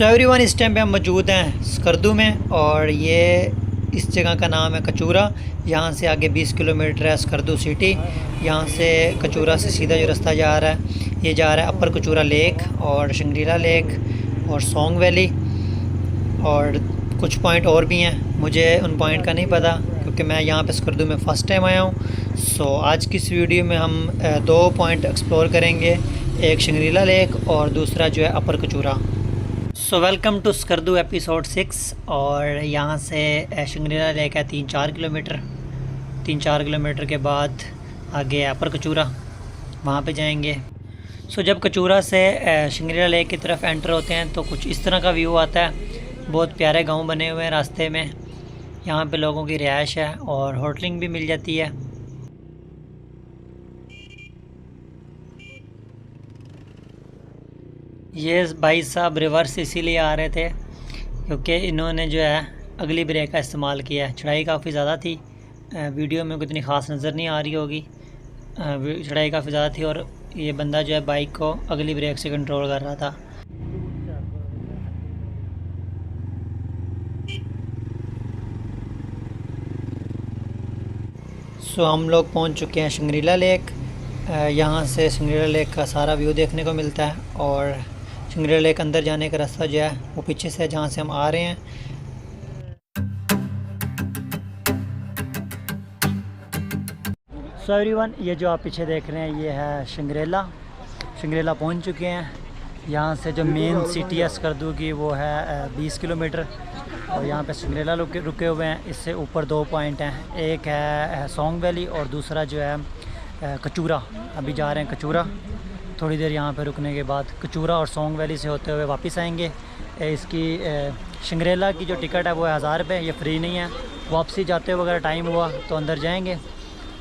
So everyone, इस time पे हम मौजूद हैं स्कर्दू में और ये इस जगह का नाम है कचूरा। यहाँ से आगे 20 किलोमीटर है स्कर्दू सिटी। यहाँ से कचूरा से सीधा जो रास्ता जा रहा है ये जा रहा है अपर कचूरा लेक और शंग्रीला लेक और सोंग वैली और कुछ पॉइंट और भी हैं। मुझे उन पॉइंट का नहीं पता क्योंकि मैं यहाँ पे स्कर्दू में फ़र्स्ट टाइम आया हूँ। सो आज की इस वीडियो में हम दो पॉइंट एक्सप्लोर करेंगे, एक शंग्रीला लेक और दूसरा जो है upper Kachura. So welcome to Skardu episode 6। और यहाँ से शंग्रीला लेक है 3-4 किलोमीटर के बाद आगे अपर कचूरा, वहाँ पे जाएंगे। सो जब कचूरा से शंग्रीला लेक की तरफ एंटर होते हैं तो कुछ इस तरह का व्यू आता है। बहुत प्यारे गांव बने हुए हैं रास्ते में। यहाँ पे लोगों की रिहाइश है और होटलिंग भी मिल जाती है। ये भाई साहब रिवर्स इसीलिए आ रहे थे क्योंकि इन्होंने जो है अगली ब्रेक का इस्तेमाल किया है। चढ़ाई काफ़ी ज़्यादा थी, वीडियो में इतनी ख़ास नज़र नहीं आ रही होगी। चढ़ाई काफ़ी ज़्यादा थी और ये बंदा जो है बाइक को अगली ब्रेक से कंट्रोल कर रहा था। सो हम लोग पहुंच चुके हैं शंग्रीला लेक। यहाँ से शंग्रीला लेक का सारा व्यू देखने को मिलता है और शंग्रीला लेक अंदर जाने का रास्ता जो है वो पीछे से है जहाँ से हम आ रहे हैं। सो एवरीवन, ये जो आप पीछे देख रहे हैं ये है शंग्रीला। शंग्रीला पहुँच चुके हैं। यहाँ से जो मेन सिटी है स्कर्दू की वो है 20 किलोमीटर और यहाँ पे शंग्रीला रुके हुए हैं। इससे ऊपर दो पॉइंट हैं, एक है सोंग वैली और दूसरा जो है कचूरा। अभी जा रहे हैं कचूरा। थोड़ी देर यहाँ पे रुकने के बाद कचूरा और सोंग वैली से होते हुए वापस आएंगे। इसकी शंग्रीला की जो टिकट है वो है 1000 रुपये, ये फ्री नहीं है। वापसी जाते हुए अगर टाइम हुआ तो अंदर जाएंगे,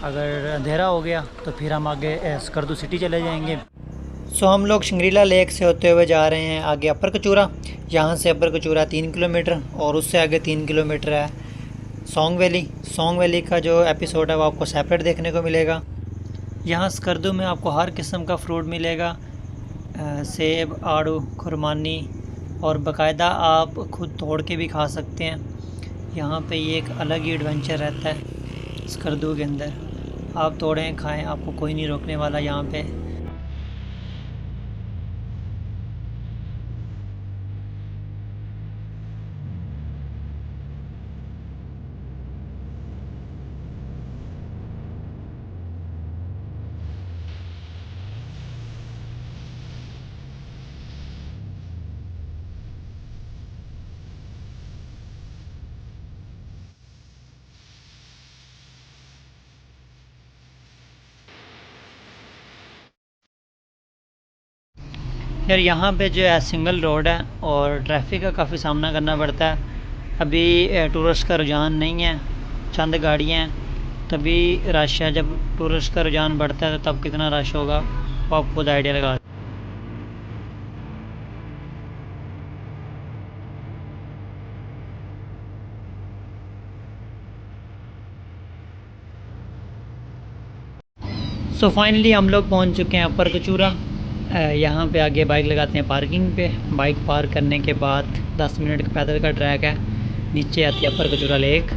अगर अंधेरा हो गया तो फिर हम आगे स्कर्दू सिटी चले जाएंगे। सो हम लोग शंग्रीला लेक से होते हुए जा रहे हैं आगे अपर कचूरा। यहाँ से अपर कचूरा 3 किलोमीटर और उससे आगे 3 किलोमीटर है सोंग वैली। सोंग वैली का जो एपिसोड है वो आपको सेपरेट देखने को मिलेगा। यहाँ स्कर्दू में आपको हर किस्म का फ्रूट मिलेगा, सेब, आड़ू, खुरमानी और बाकायदा आप खुद तोड़ के भी खा सकते हैं। यहाँ पे ये एक अलग ही एडवेंचर रहता है स्कर्दू के अंदर। आप तोड़ें खाएं, आपको कोई नहीं रोकने वाला यहाँ पे। यार यहाँ पे जो है सिंगल रोड है और ट्रैफिक का काफ़ी सामना करना पड़ता है। अभी टूरिस्ट का रुझान नहीं है, चंद गाड़ियाँ हैं, तभी रश है। जब टूरिस्ट का रुझान बढ़ता है तो तब कितना रश होगा वो आप खुद आइडिया लगा। सो फाइनली हम लोग पहुँच चुके हैं अपर कचूरा। यहाँ पे आगे बाइक लगाते हैं पार्किंग पे। बाइक पार्क करने के बाद 10 मिनट का पैदल का ट्रैक है, नीचे आती है upper Kachura lake.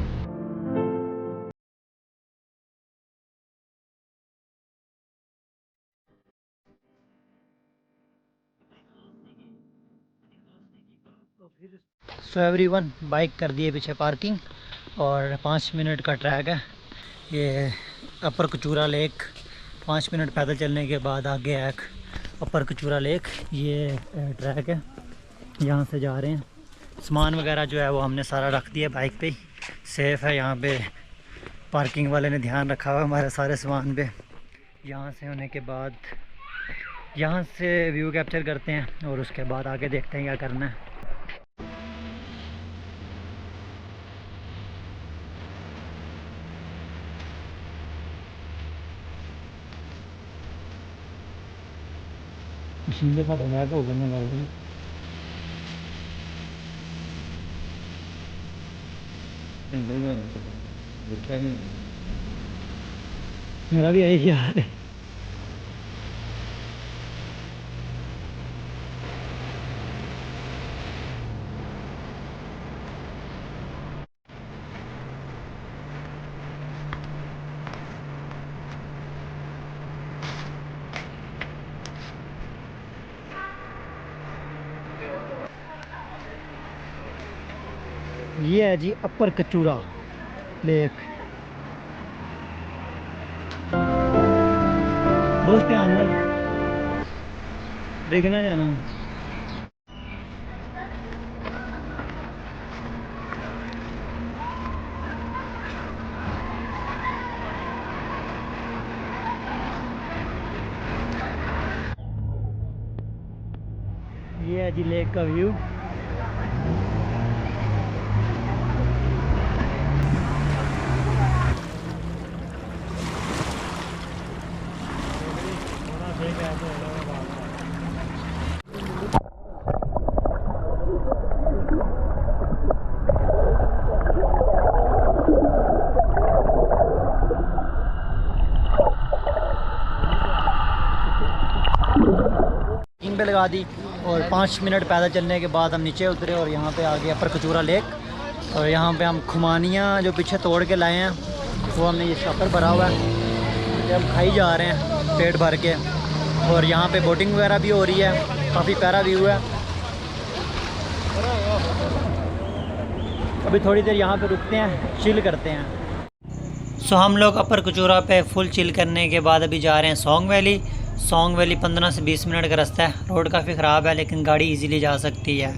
So everyone, bike कर दिए पीछे पार्किंग और 5 मिनट का ट्रैक है ये अपर कचूरा लेक। 5 मिनट पैदल चलने के बाद आगे एक अपर कचूरा लेक। ये ट्रैक है, यहाँ से जा रहे हैं। सामान वगैरह जो है वो हमने सारा रख दिया बाइक पे ही, सेफ़ है। यहाँ पे पार्किंग वाले ने ध्यान रखा हुआ हमारे सारे सामान पे। यहाँ से होने के बाद यहाँ से व्यू कैप्चर करते हैं और उसके बाद आगे देखते हैं क्या करना है। Şimdi kadar nerede olduğunu lazım. मेरा भी यही हाल है। ये है जी अपर कचूरा लेक। दोस्त अंदर देखना जाना। ये है जी लेक का व्यू। पे लगा दी और 5 मिनट पैदल चलने के बाद हम नीचे उतरे और यहाँ पे आ गए अपर कचूरा लेक। और यहाँ पे हम खुमानियाँ जो पीछे तोड़ के लाए हैं वो हमने ये शाकर भरा हुआ है, ये हम खाई जा रहे हैं पेट भर के। और यहाँ पे बोटिंग वगैरह भी हो रही है, काफ़ी प्यारा व्यू है। अभी थोड़ी देर यहाँ पे रुकते हैं, चिल करते हैं। सो हम लोग अपर कचूरा पे फुल चिल करने के बाद अभी जा रहे हैं सोंग वैली। सोंग वैली 15 से 20 मिनट का रास्ता है। रोड काफ़ी ख़राब है लेकिन गाड़ी इजीली जा सकती है।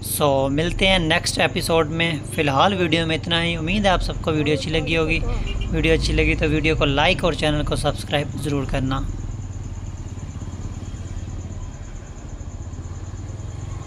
सो मिलते हैं नेक्स्ट एपिसोड में। फ़िलहाल वीडियो में इतना ही। उम्मीद है आप सबको वीडियो अच्छी लगी होगी। वीडियो अच्छी लगी तो वीडियो को लाइक और चैनल को सब्सक्राइब ज़रूर करना।